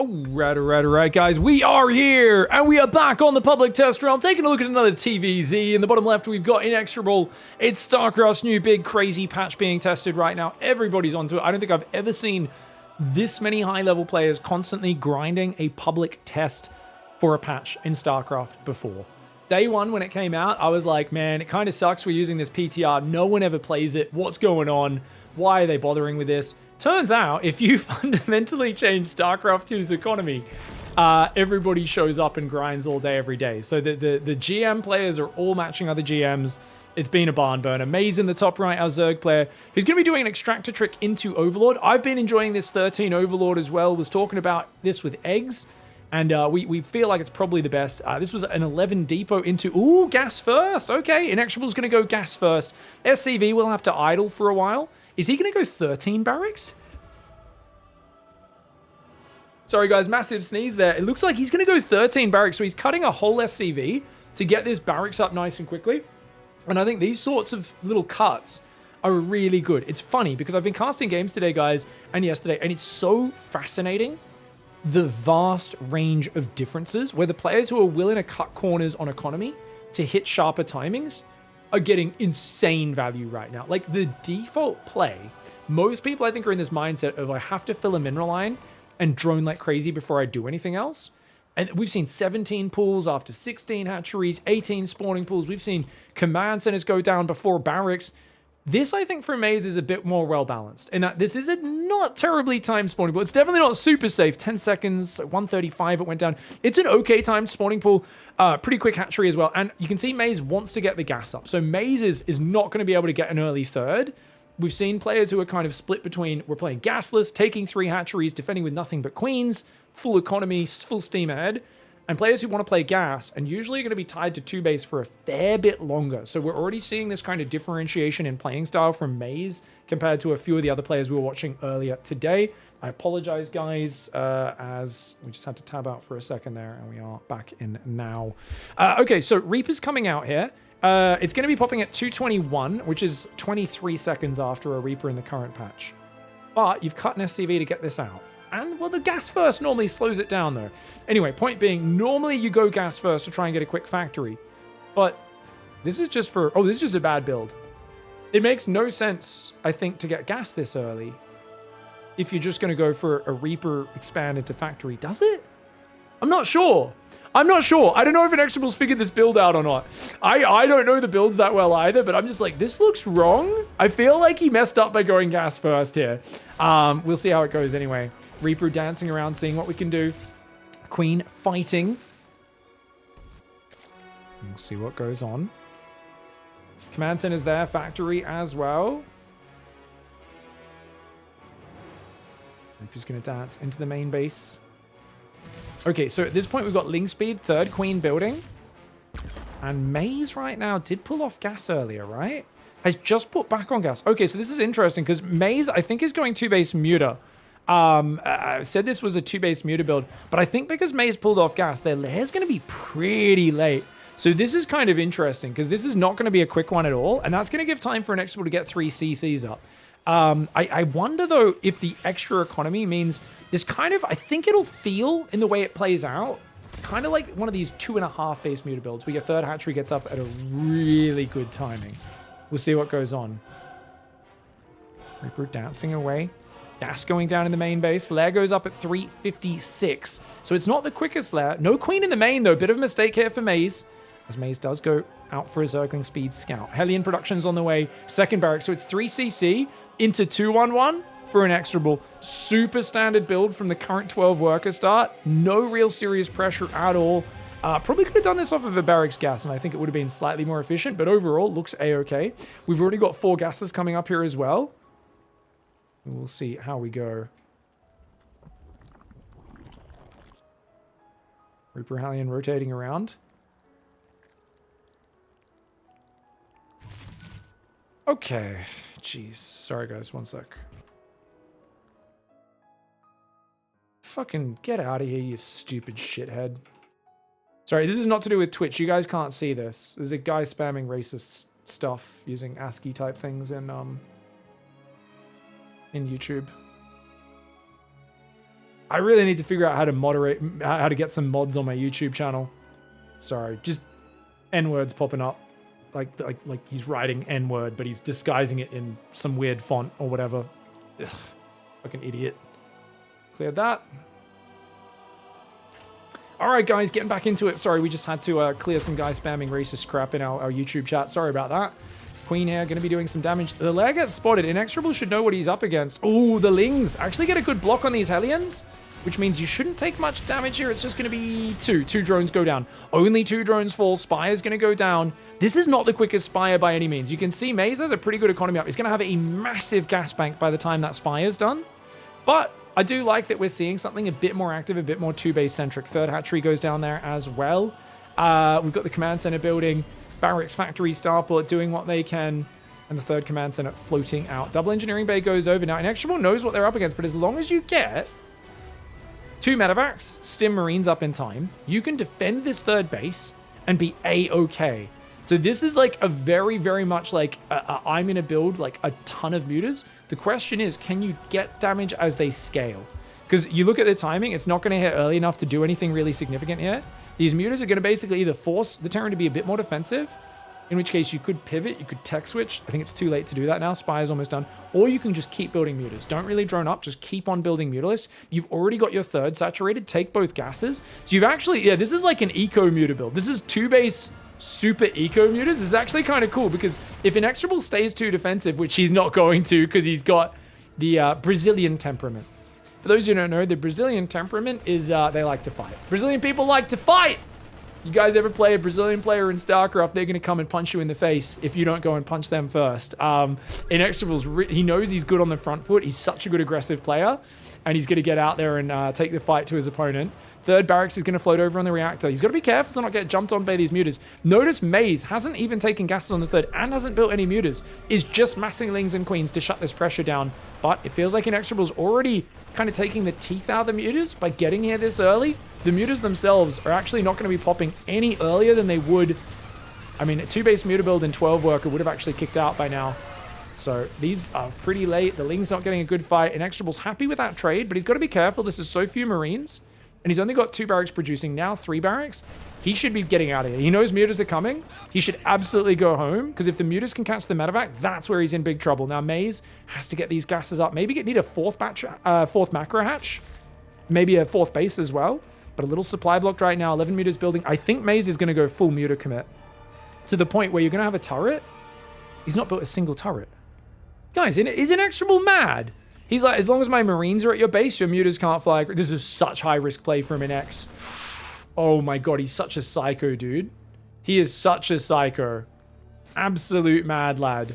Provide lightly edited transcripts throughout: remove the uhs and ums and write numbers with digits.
Alright, guys, we are here, and we are back on the public test realm, taking a look at another TVZ. In the bottom left, we've got Inexorable. It's StarCraft's new big crazy patch being tested right now. Everybody's onto it. I don't think I've ever seen this many high-level players constantly grinding a public test for a patch in StarCraft before. Day one, when it came out, I was like, man, it kind of sucks we're using this PTR. No one ever plays it. What's going on? Why are they bothering with this? Turns out, if you fundamentally change StarCraft 2's economy, everybody shows up and grinds all day, every day. So the GM players are all matching other GMs. It's been a barn burner. Maze in the top right, our Zerg player, who's going to be doing an extractor trick into Overlord. I've been enjoying this 13 Overlord as well. Was talking about this with eggs, and we feel like it's probably the best. This was an 11 depot into... Ooh, gas first. Okay, Inexorable's going to go gas first. SCV will have to idle for a while. Is he going to go 13 barracks? Sorry, guys, massive sneeze there. It looks like he's going to go 13 barracks, so he's cutting a whole SCV to get this barracks up nice and quickly. And I think these sorts of little cuts are really good. It's funny because I've been casting games today, guys, and yesterday, and it's so fascinating, the vast range of differences where the players who are willing to cut corners on economy to hit sharper timings are getting insane value right now. Like, the default play, most people I think are in this mindset of I have to fill a mineral line and drone like crazy before I do anything else. And we've seen 17 pools after 16 hatcheries, 18 spawning pools. We've seen command centers go down before barracks. This, I think, for Maze is a bit more well-balanced in that this is a not terribly timed spawning pool. It's definitely not super safe. 10 seconds, 135 it went down. It's an okay timed spawning pool. Pretty quick hatchery as well. And you can see Maze wants to get the gas up. So Maze is not going to be able to get an early third. We've seen players who are kind of split between we're playing gasless, taking 3 hatcheries, defending with nothing but queens, full economy, full steam ahead, and players who want to play gas and usually are going to be tied to 2 base for a fair bit longer. So we're already seeing this kind of differentiation in playing style from Maze compared to a few of the other players we were watching earlier today. I apologize, guys, as we just had to tab out for a second there, and we are back in now. Okay, so Reaper's coming out here. It's going to be popping at 221, which is 23 seconds after a Reaper in the current patch. But you've cut an SCV to get this out. And, well, the gas first normally slows it down, though. Anyway, point being, normally you go gas first to try and get a quick factory. But this is just for... Oh, this is just a bad build. It makes no sense, I think, to get gas this early if you're just going to go for a Reaper expand into factory. Does it? I'm not sure. I don't know if Inexorable's figured this build out or not. I don't know the builds that well either, but I'm just like, this looks wrong. I feel like he messed up by going gas first here. We'll see how it goes anyway. Reaper dancing around, seeing what we can do. Queen fighting. We'll see what goes on. Command center's there, factory as well. Reaper's gonna dance into the main base. Okay, so at this point, we've got Link Speed, 3rd Queen building. And Maze right now did pull off gas earlier, right? Has just put back on gas. Okay, so this is interesting because Maze, I think, is going 2-base Muta. I said this was a 2-base Muta build, but I think because Maze pulled off gas, their lair's going to be pretty late. So this is kind of interesting because this is not going to be a quick one at all, and that's going to give time for an Inexorable to get 3 CCs up. I wonder, though, if the extra economy means this kind of... I think it'll feel, in the way it plays out, kind of like one of these 2.5 base Muta builds where your 3rd hatchery gets up at a really good timing. We'll see what goes on. Reaper dancing away. Gas going down in the main base. Lair goes up at 356. So it's not the quickest lair. No queen in the main, though. Bit of a mistake here for Maze, as Maze does go out for a Zergling Speed Scout. Hellion Production's on the way. 2nd barrack. So it's 3CC into 211 for an Inexorable. Super standard build from the current 12 worker start. No real serious pressure at all. Probably could have done this off of a barracks gas, and I think it would have been slightly more efficient, but overall, looks A-okay. We've already got 4 gases coming up here as well. We'll see how we go. Reaper Hellion rotating around. Okay. Jeez. Sorry, guys. One sec. Fucking get out of here, you stupid shithead. Sorry, this is not to do with Twitch. You guys can't see this. There's a guy spamming racist stuff using ASCII type things in YouTube. I really need to figure out how to moderate, how to get some mods on my YouTube channel. Sorry, just N-words popping up. Like he's writing N-word, but he's disguising it in some weird font or whatever. Ugh, fucking idiot. Cleared that. All right, guys, getting back into it. Sorry, we just had to clear some guy spamming racist crap in our YouTube chat. Sorry about that. Queen here, going to be doing some damage. The lair gets spotted. Inexorable should know what he's up against. Oh, the Lings actually get a good block on these Hellions, which means you shouldn't take much damage here. It's just going to be two. Two drones go down. Only 2 drones fall. Spire's going to go down. This is not the quickest Spire by any means. You can see Maze has a pretty good economy up. He's going to have a massive gas bank by the time that Spire's done. But I do like that we're seeing something a bit more active, a bit more 2-base centric. Third hatchery goes down there as well. We've got the command center building, barracks, factory, starport doing what they can, and the third command center floating out. Double engineering bay goes over. Now, Inexorable knows what they're up against, but as long as you get 2 medevacs, stim marines up in time, you can defend this third base and be A-okay. So this is like a very, very much like I'm going to build like a ton of mutas. The question is, can you get damage as they scale? Because you look at the timing, it's not going to hit early enough to do anything really significant here. These mutas are going to basically either force the Terran to be a bit more defensive, in which case you could pivot, you could tech switch. I think it's too late to do that now. Spire's almost done. Or you can just keep building mutas. Don't really drone up, just keep on building mutalists. You've already got your third saturated, take both gases. So you've actually, yeah, this is like an eco muta build. This is 2-base super eco mutas. This is actually kind of cool because if Inexorable stays too defensive, which he's not going to because he's got the Brazilian temperament. For those who don't know, the Brazilian temperament is they like to fight. Brazilian people like to fight! You guys ever play a Brazilian player in StarCraft, they're going to come and punch you in the face if you don't go and punch them first. Inexorable's, he knows he's good on the front foot. He's such a good aggressive player, and he's going to get out there and take the fight to his opponent. Third barracks is going to float over on the reactor. He's got to be careful to not get jumped on by these mutas. Notice Maze hasn't even taken gases on the third and hasn't built any mutas. Is just massing Lings and Queens to shut this pressure down. But it feels like Inexorable's already kind of taking the teeth out of the mutas by getting here this early. The mutas themselves are actually not going to be popping any earlier than they would. I mean, a 2-base muta build in 12 worker would have actually kicked out by now. So these are pretty late. The Ling's not getting a good fight. Inexorable's happy with that trade, but he's got to be careful. This is so few Marines. And he's only got 2 barracks producing, now 3 barracks. He should be getting out of here. He knows mutas are coming. He should absolutely go home, because if the mutas can catch the medevac, that's where he's in big trouble. Now, Maze has to get these gases up. Maybe need a fourth macro hatch. Maybe a 4th base as well. But a little supply blocked right now. 11 mutas building. I think Maze is going to go full muta commit. To the point where you're going to have a turret. He's not built a single turret. Guys, is Inexorable mad? He's like, as long as my Marines are at your base, your mutas can't fly. This is such high-risk play from an X. Oh my god, he's such a psycho, dude. He is such a psycho. Absolute mad lad.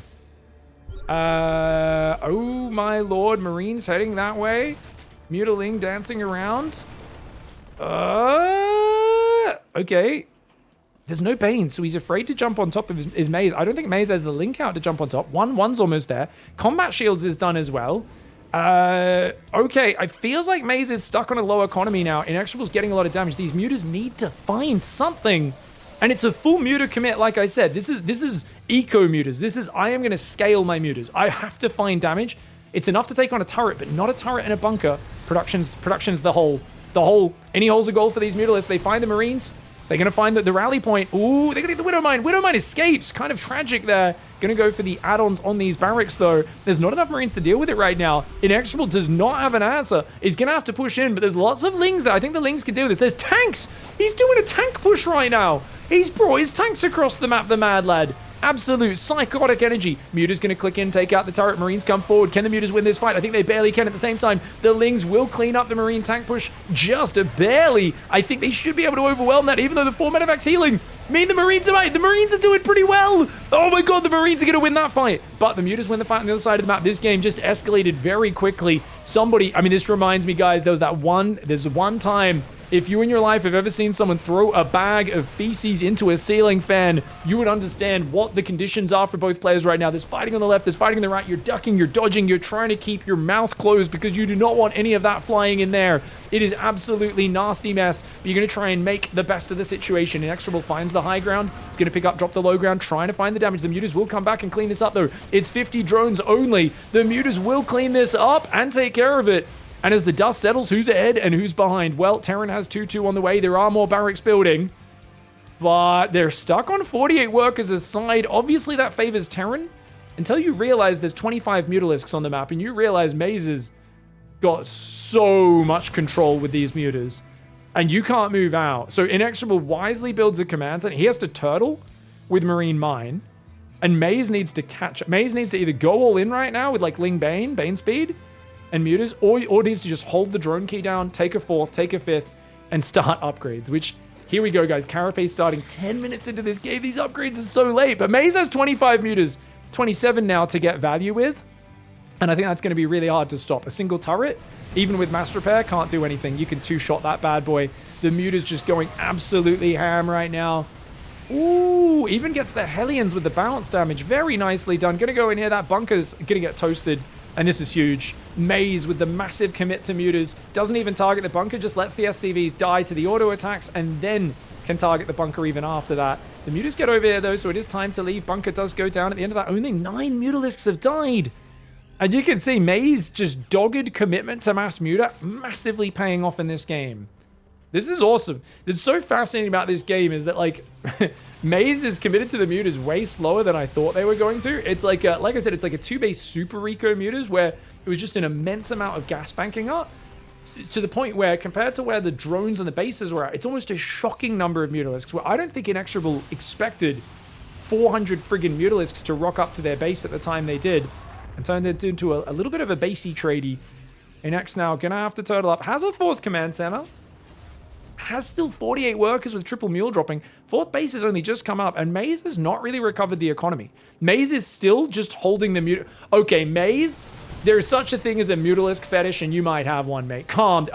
Oh my lord, Marines heading that way. Mutaling dancing around. Okay. There's no pain, so he's afraid to jump on top of his Maze. I don't think Maze has the link out to jump on top. One's almost there. Combat shields is done as well. Okay, it feels like Maze is stuck on a low economy now. Inexorable's getting a lot of damage. These mutas need to find something. And it's a full muta commit, like I said. This is eco mutas. This is, I am going to scale my mutas. I have to find damage. It's enough to take on a turret, but not a turret in a bunker. Production's the hole. The hole. Any hole's a goal for these mutalists. They find the Marines. They're going to find the rally point. Ooh, they're going to get the Widowmine. Widowmine escapes. Kind of tragic there. Going to go for the add-ons on these barracks, though. There's not enough Marines to deal with it right now. Inexorable does not have an answer. He's going to have to push in, but there's lots of Lings there. I think the Lings can deal with this. There's tanks. He's doing a tank push right now. He's brought his tanks across the map, the mad lad. Absolute psychotic energy. Muta's going to click in, take out the turret. Marines come forward. Can the Mutas win this fight? I think they barely can at the same time. The Lings will clean up the Marine tank push just barely. I think they should be able to overwhelm that, even though the 4 medevac's healing. The Marines are doing pretty well. Oh my god, the Marines are going to win that fight. But the Mutas win the fight on the other side of the map. This game just escalated very quickly. This reminds me, guys, there's one time, if you in your life have ever seen someone throw a bag of feces into a ceiling fan, you would understand what the conditions are for both players right now. There's fighting on the left, there's fighting on the right. You're ducking, you're dodging, you're trying to keep your mouth closed because you do not want any of that flying in there. It is absolutely nasty mess, but you're going to try and make the best of the situation. Inexorable finds the high ground. He's going to pick up, drop the low ground, trying to find the damage. The Mutas will come back and clean this up, though. It's 50 drones only. The Mutas will clean this up and take care of it. And as the dust settles, who's ahead and who's behind? Well, Terran has 2-2 on the way. There are more barracks building, but they're stuck on 48 workers aside. Obviously, that favors Terran until you realize there's 25 Mutalisks on the map, and you realize Maze has got so much control with these Mutas, and you can't move out. So Inexorable wisely builds a command center. He has to turtle with Marine Mine, and Maze needs to catch up. Maze needs to either go all in right now with like Ling Bane speed, and Mutas, or needs to just hold the drone key down, take a 4th, take a 5th, and start upgrades, which, here we go, guys. Carapace starting 10 minutes into this game. These upgrades are so late, but Maze has 25 Mutas, 27 now to get value with, and I think that's going to be really hard to stop. A single turret, even with mass repair, can't do anything. You can two-shot that bad boy. The Muta's just going absolutely ham right now. Ooh, even gets the Hellions with the bounce damage. Very nicely done. Gonna go in here. That bunker's gonna get toasted. And this is huge. Maze with the massive commit to Mutas. Doesn't even target the bunker, just lets the SCVs die to the auto attacks and then can target the bunker even after that. The Mutas get over here though, so it is time to leave. Bunker does go down at the end of that. Only 9 Mutalisks have died. And you can see Maze just dogged commitment to mass Muta massively paying off in this game. This is awesome. What's so fascinating about this game is that, like, Maze is committed to the Mutas way slower than I thought they were going to. It's like I said, it's like a 2-base Super Eco Mutas where it was just an immense amount of gas banking up to the point where, compared to where the drones and the bases were at, it's almost a shocking number of Mutalisks, where I don't think Inexorable expected 400 friggin' Mutalisks to rock up to their base at the time they did, and turned it into a little bit of a basey tradey. Inex now gonna have to turtle up. Has a 4th command center. Has still 48 workers with triple mule dropping. 4th base has only just come up, and Maze has not really recovered the economy. Maze is still just holding the mut. Okay, Maze, there is such a thing as a Mutalisk fetish, and you might have one, mate. Calm.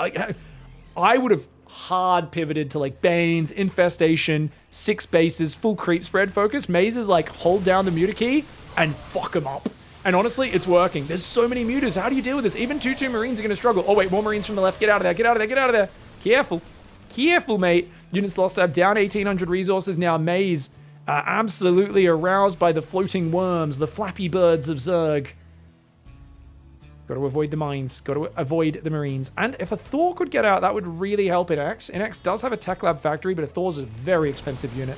I would have hard pivoted to like Banes, Infestation, 6 bases, full creep spread focus. Maze is like, hold down the Muta key and fuck them up. And honestly, it's working. There's so many Mutas. How do you deal with this? Even 2-2 Marines are going to struggle. Oh, wait, more Marines from the left. Get out of there. Get out of there. Get out of there. Careful. Careful, mate. Units lost have down 1,800 resources now. Maze absolutely aroused by the floating worms, the flappy birds of Zerg. Got to avoid the mines. Got to avoid the Marines. And if a Thor could get out, that would really help Inex. Inex does have a Tech Lab factory, but a Thor's a very expensive unit.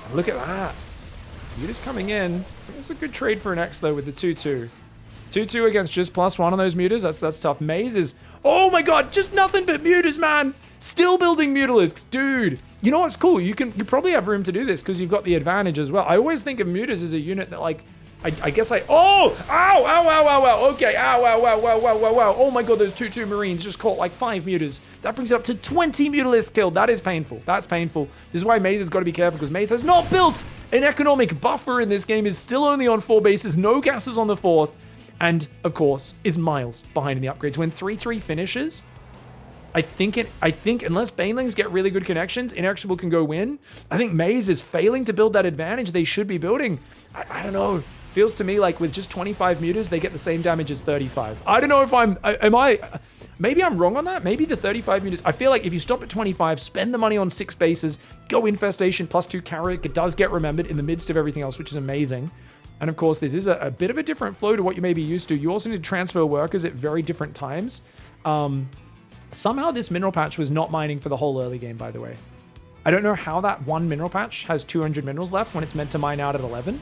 And look at that. Mutas coming in. It's a good trade for Inex, though, with the 2-2. 2-2 against just +1 on those Mutas. That's tough. Maze is... Oh my god, just nothing but Mutas, man! Still building Mutalisks, dude. You know what's cool? You probably have room to do this because you've got the advantage as well. I always think of Mutas as a unit that, like, I guess I... Oh! Ow! Ow! Ow! Ow! Ow! Okay. Ow! Ow! Ow! Ow! Ow! Ow! Ow! Oh my god, those 2-2 Marines just caught like 5 Mutas. That brings it up to 20 Mutalisks killed. That is painful. That's painful. This is why Maze has got to be careful, because Maze has not built an economic buffer in this game. Is still only on 4 bases. No gases on the 4th. And, of course, is miles behind in the upgrades. When 3-3 finishes... I think unless Banelings get really good connections, Inexorable can go win. I think Maze is failing to build that advantage they should be building. I don't know. Feels to me like with just 25 Mutas, they get the same damage as 35. I don't know if maybe I'm wrong on that. Maybe the 35 Mutas, I feel like if you stop at 25, spend the money on 6 bases, go Infestation, +2 Carrick, it does get remembered in the midst of everything else, which is amazing. And of course, this is a bit of a different flow to what you may be used to. You also need to transfer workers at very different times. Somehow this mineral patch was not mining for the whole early game, by the way. I don't know how that one mineral patch has 200 minerals left when it's meant to mine out at 11.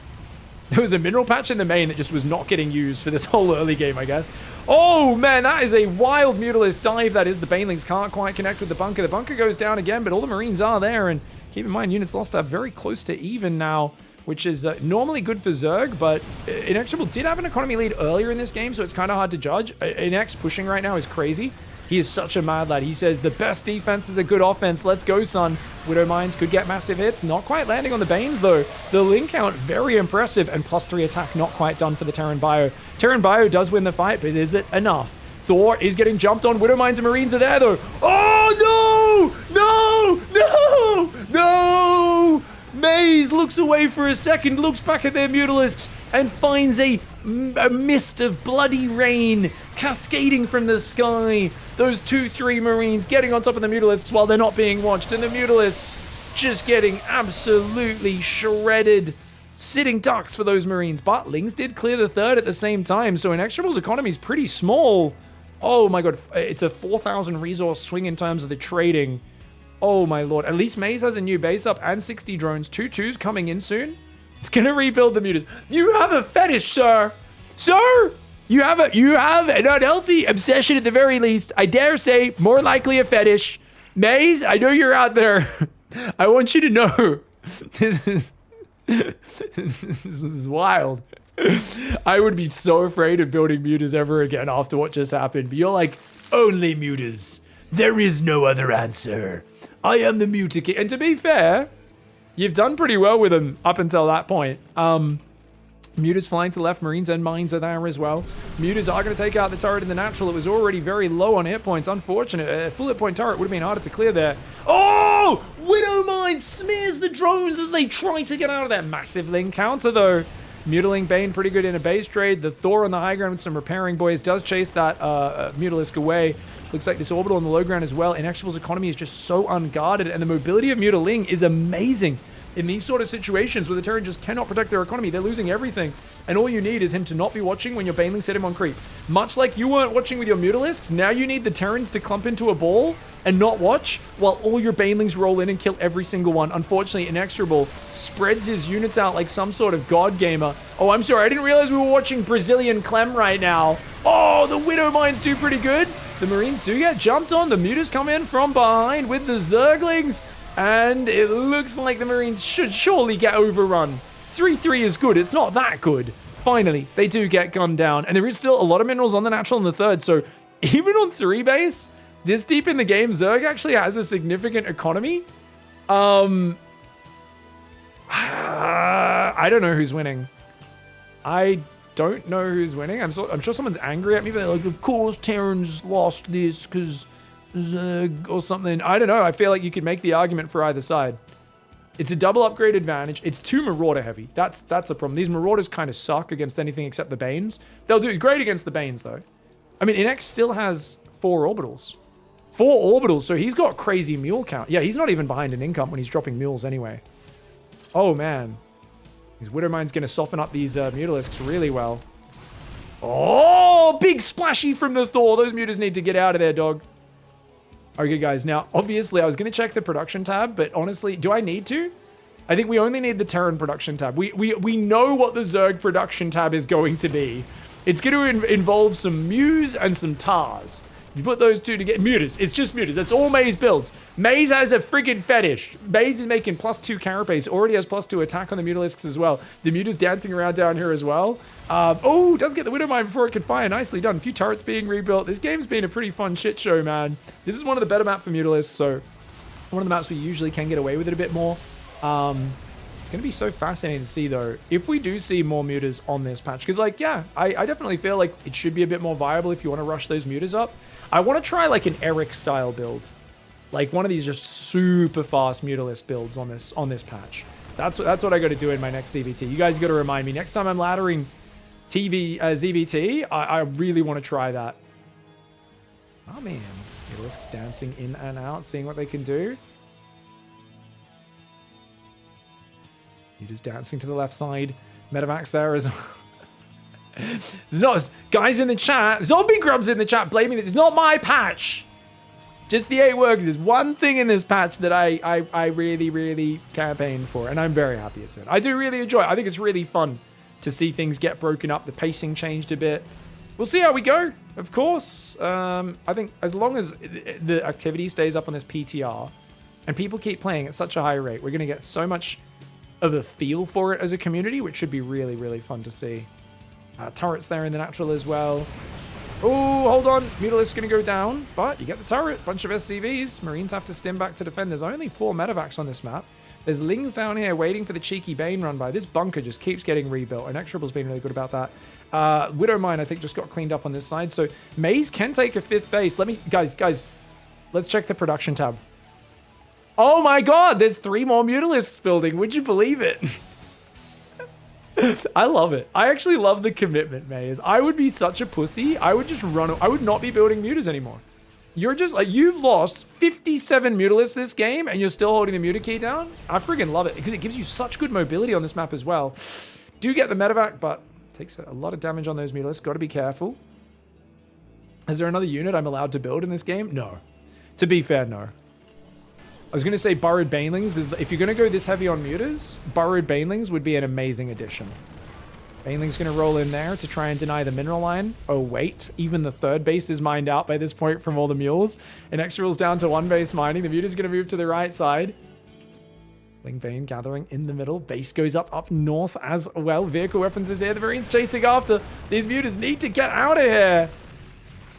There was a mineral patch in the main that just was not getting used for this whole early game, I guess. Oh, man, that is a wild Mutalist dive. That is, the Banelings can't quite connect with the bunker. The bunker goes down again, but all the Marines are there. And keep in mind, units lost are very close to even now, which is normally good for Zerg, but Inexorable did have an economy lead earlier in this game, so it's kind of hard to judge. Inex pushing right now is crazy. He is such a mad lad. He says, the best defense is a good offense. Let's go, son. Widow Mines could get massive hits. Not quite landing on the Banes, though. The link count, very impressive. And +3 attack, not quite done for the Terran Bio. Terran Bio does win the fight, but is it enough? Thor is getting jumped on. Widow Mines and Marines are there, though. Oh, no! No! No! No! Maze looks away for a second, looks back at their Mutalisks, and finds a mist of bloody rain cascading from the sky. Those 2-3 Marines getting on top of the Mutalisks while they're not being watched, and the Mutalisks just getting absolutely shredded. Sitting ducks for those Marines, but Lings did clear the 3rd at the same time, so Inexorable's economy is pretty small. Oh my god, it's a 4,000 resource swing in terms of the trading. Oh my lord. At least Maze has a new base up and 60 drones. 2-2s coming in soon. It's gonna rebuild the Mutas. You have a fetish, sir. Sir! You have an unhealthy obsession at the very least. I dare say, more likely a fetish. Maze, I know you're out there. I want you to know. This is wild. I would be so afraid of building Mutas ever again after what just happened. But you're like, only Mutas. There is no other answer. I am the Muta King. And to be fair, you've done pretty well with them up until that point. Mutas flying to the left. Marines and mines are there as well. Mutas are going to take out the turret in the natural. It was already very low on hit points. Unfortunate. A full hit point turret would have been harder to clear there. Oh! Widow Mine smears the drones as they try to get out of that massive link counter, though. Mutiling Bane pretty good in a base trade. The Thor on the high ground with some repairing boys does chase that Mutalisk away. Looks like this orbital on the low ground as well. Inexorable's economy is just so unguarded, and the mobility of Mutaling is amazing. In these sort of situations where the Terran just cannot protect their economy, they're losing everything. And all you need is him to not be watching when your Banelings hit him on creep. Much like you weren't watching with your Mutalisks, now you need the Terrans to clump into a ball and not watch while all your Banelings roll in and kill every single one. Unfortunately, Inexorable spreads his units out like some sort of god gamer. Oh, I'm sorry, I didn't realize we were watching Brazilian Clem right now. Oh, the Widow Mines do pretty good. The Marines do get jumped on. The Mutas come in from behind with the Zerglings. And it looks like the Marines should surely get overrun. 3-3 is good. It's not that good. Finally, they do get gunned down. And there is still a lot of minerals on the natural in the third. So even on 3 base, this deep in the game, Zerg actually has a significant economy. I don't know who's winning. I don't know who's winning. I'm sure someone's angry at me. They're like, of course Terrans lost this because Zerg or something. I don't know. I feel like you could make the argument for either side. It's a double upgrade advantage. It's too Marauder heavy. That's a problem. These Marauders kind of suck against anything except the Banes. They'll do great against the Banes, though. I mean, Inex still has 4 orbitals. 4 orbitals, so he's got crazy mule count. Yeah, he's not even behind an income when he's dropping mules anyway. Oh, man. His Widowmine's going to soften up these Mutalisks really well. Oh, big splashy from the Thor. Those Mutas need to get out of there, dog. Okay, guys, now, obviously, I was going to check the production tab, but honestly, do I need to? I think we only need the Terran production tab. We know what the Zerg production tab is going to be. It's going to involve some Mews and some Tars. You put those two together. Mutas. It's just Mutas. That's all Maze builds. Maze has a friggin' fetish. Maze is making +2 carapace. Already has +2 attack on the Mutalisks as well. The Muta's dancing around down here as well. Oh, does get the Widowmine before it can fire. Nicely done. A few turrets being rebuilt. This game's been a pretty fun shit show, man. This is one of the better maps for Mutalisks, so one of the maps we usually can get away with it a bit more. It's going to be so fascinating to see, though, if we do see more Mutas on this patch. Because, like, yeah, I definitely feel like it should be a bit more viable if you want to rush those Mutas up. I want to try, like, an Eric-style build. Like, one of these just super fast Mutalisk builds on this patch. That's what I got to do in my next ZVT. You guys got to remind me. Next time I'm laddering ZVT, I really want to try that. Oh, man. Mutalisk's dancing in and out, seeing what they can do. You're just dancing to the left side. Medivacs there as well. There's not guys in the chat. Zombie Grub's in the chat blaming it. It's not my patch. Just the 8 workers. There's one thing in this patch that I really, really campaigned for, and I'm very happy it's in. I do really enjoy it. I think it's really fun to see things get broken up. The pacing changed a bit. We'll see how we go, of course. I think as long as the activity stays up on this PTR and people keep playing at such a high rate, we're going to get so much of a feel for it as a community, which should be really, really fun to see. Turrets there in the natural as well. Oh, hold on. Mutalisk's going to go down, but you get the turret. Bunch of SCVs. Marines have to stim back to defend. There's only 4 medevacs on this map. There's Lings down here waiting for the cheeky Bane run by. This bunker just keeps getting rebuilt, and Extrable's been really good about that. Widowmine, I think, just got cleaned up on this side, so Maze can take a 5th base. Let me... Guys, let's check the production tab. Oh my god, there's 3 more Mutalisks building. Would you believe it? I love it. I actually love the commitment, Maze. I would be such a pussy. I would just run. I would not be building Mutas anymore. You're just like, you've lost 57 Mutalisks this game and you're still holding the Muta key down? I friggin' love it because it gives you such good mobility on this map as well. Do get the medevac, but takes a lot of damage on those Mutalisks. Got to be careful. Is there another unit I'm allowed to build in this game? No. To be fair, no. I was going to say Burrowed Banelings. If you're going to go this heavy on Mutas, Burrowed Banelings would be an amazing addition. Baneling's going to roll in there to try and deny the mineral line. Oh, wait. Even the third base is mined out by this point from all the mules. And Extral's down to one base mining. The Muta's going to move to the right side. Ling Vein gathering in the middle. Base goes up north as well. Vehicle weapons is here. The Marines chasing after. These Mutas need to get out of here.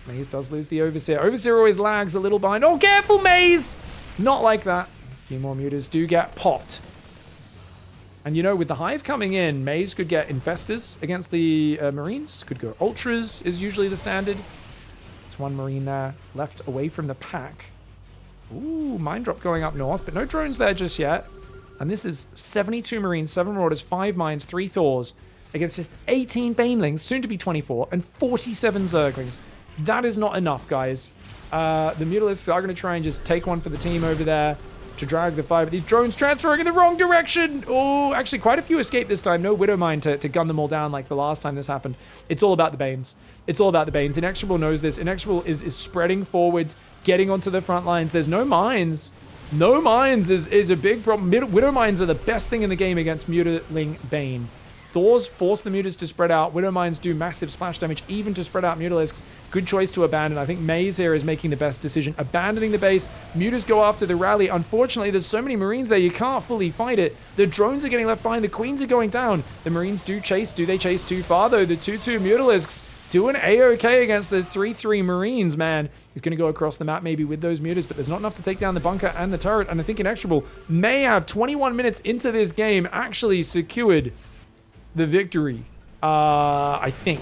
Maze does lose the Overseer. Overseer always lags a little behind. Oh, careful, Maze! Not like that. A few more Mutas do get popped. And, you know, with the Hive coming in, Maze could get Infestors against the Marines. Could go Ultras is usually the standard. It's one Marine there left away from the pack. Ooh, Mine Drop going up north, but no drones there just yet. And this is 72 Marines, 7 Marauders, 5 Mines, 3 Thors against just 18 Banelings, soon to be 24, and 47 Zerglings. That is not enough, guys. The Mutalisks are going to try and just take one for the team over there to drag the fight, but these drones transferring in the wrong direction. Oh, actually quite a few escape this time. No Widow Mine to gun them all down like the last time this happened. It's all about the Banes. It's all about the Banes. Inexorable knows this. Inexorable is spreading forwards, getting onto the front lines. There's no mines. No mines is a big problem. Widow Mines are the best thing in the game against Mutaling Bane. Thors force the Mutas to spread out. Widow Mines do massive splash damage, even to spread out Mutalisks. Good choice to abandon. I think Maze here is making the best decision. Abandoning the base. Mutas go after the rally. Unfortunately, there's so many Marines there, you can't fully fight it. The drones are getting left behind. The Queens are going down. The Marines do chase. Do they chase too far, though? The 2-2 Mutalisks doing A-okay against the 3-3 Marines, man. He's going to go across the map maybe with those Mutas, but there's not enough to take down the bunker and the turret. And I think Inexorable may have 21 minutes into this game actually secured the victory. I think.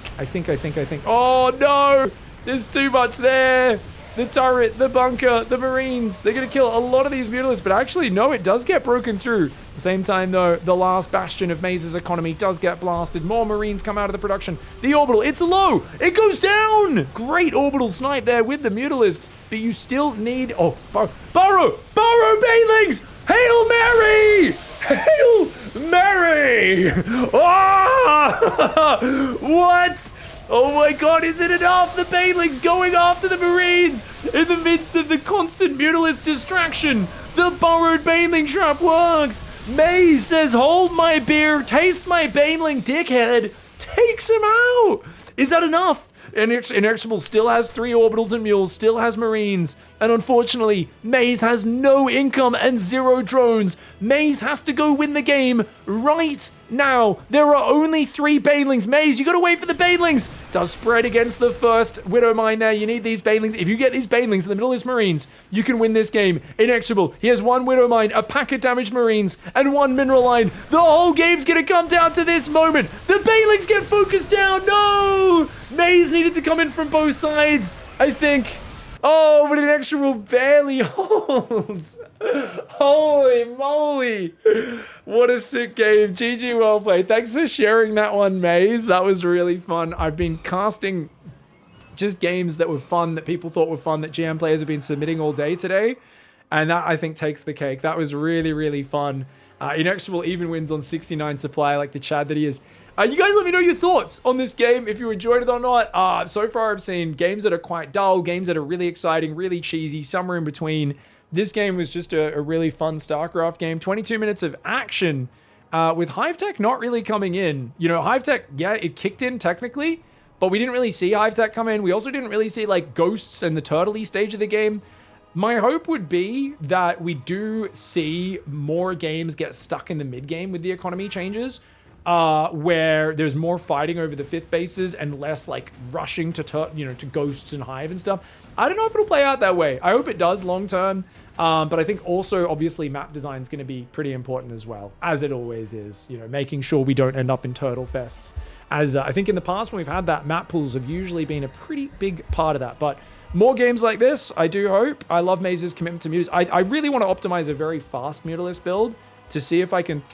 Oh, no! There's too much there! The turret, the bunker, the Marines. They're going to kill a lot of these Mutalisks, but actually, no, it does get broken through. At the same time, though, the last bastion of Maze's economy does get blasted. More Marines come out of the production. The orbital, it's low! It goes down! Great orbital snipe there with the Mutalisks, but you still need... Oh, Burrow Banelings! Hail Mary! Hail Mary! Ah! What? Oh my god, is it enough? The Banelings going after the Marines in the midst of the constant Mutalist distraction. The burrowed Baneling trap works. Maze says, hold my beer, taste my Baneling dickhead. Takes him out. Is that enough? Inexorable still has 3 orbitals and mules, still has Marines, and unfortunately, Maze has no income and 0 drones. Maze has to go win the game right now. There are only 3 Banelings. Maze, you gotta wait for the Banelings. Does spread against the first Widow Mine there. You need these Banelings. If you get these Banelings in the middle of these Marines, you can win this game. Inexorable, he has 1 Widow Mine, a pack of damaged Marines, and 1 Mineral Line. The whole game's gonna come down to this moment. The Banelings get focused down. No! Maze needed to come in from both sides, I think. Oh, but Inexorable barely holds. Holy moly. What a sick game. GG, well played. Thanks for sharing that one, Maze. That was really fun. I've been casting just games that were fun, that people thought were fun, that GM players have been submitting all day today. And that, I think, takes the cake. That was really, really fun. Inexorable even wins on 69 supply, like the Chad that he is. You guys let me know your thoughts on this game, if you enjoyed it or not. So far, I've seen games that are quite dull, games that are really exciting, really cheesy, somewhere in between. This game was just a really fun StarCraft game. 22 minutes of action with Hive Tech not really coming in. You know, Hive Tech, yeah, it kicked in technically, but we didn't really see Hive Tech come in. We also didn't really see, like, Ghosts and the Turtle-y stage of the game. My hope would be that we do see more games get stuck in the mid-game with the economy changes. Where there's more fighting over the 5th bases and less like rushing to to Ghosts and Hive and stuff. I don't know if it'll play out that way. I hope it does long term. But I think also obviously map design is going to be pretty important as well, as it always is. You know, making sure we don't end up in turtle fests. As I think in the past when we've had that, map pools have usually been a pretty big part of that. But more games like this, I do hope. I love Maze's commitment to Mutas. I really want to optimize a very fast Mutalist build to see if I can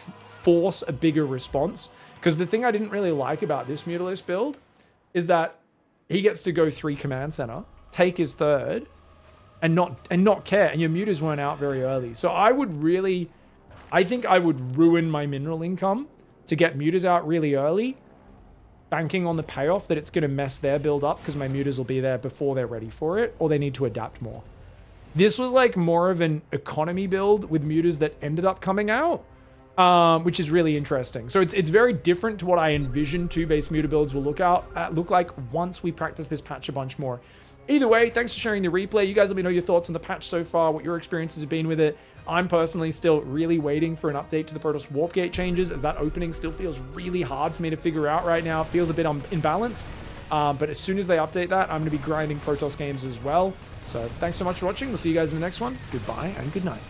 force a bigger response, because the thing I didn't really like about this Mutalist build is that he gets to go 3 command center, take his 3rd, and not care, and your Mutas weren't out very early. So I think I would ruin my mineral income to get Mutas out really early, banking on the payoff that it's going to mess their build up because my Mutas will be there before they're ready for it, or they need to adapt more. This was like more of an economy build with Mutas that ended up coming out, which is really interesting. So it's very different to what I envision 2-base Muta builds will look like once we practice this patch a bunch more. Either way, thanks for sharing the replay. You guys let me know your thoughts on the patch so far, what your experiences have been with it. I'm personally still really waiting for an update to the Protoss Warp Gate changes, as that opening still feels really hard for me to figure out right now. It feels a bit imbalanced, but as soon as they update that, I'm going to be grinding Protoss games as well. So thanks so much for watching. We'll see you guys in the next one. Goodbye and good night.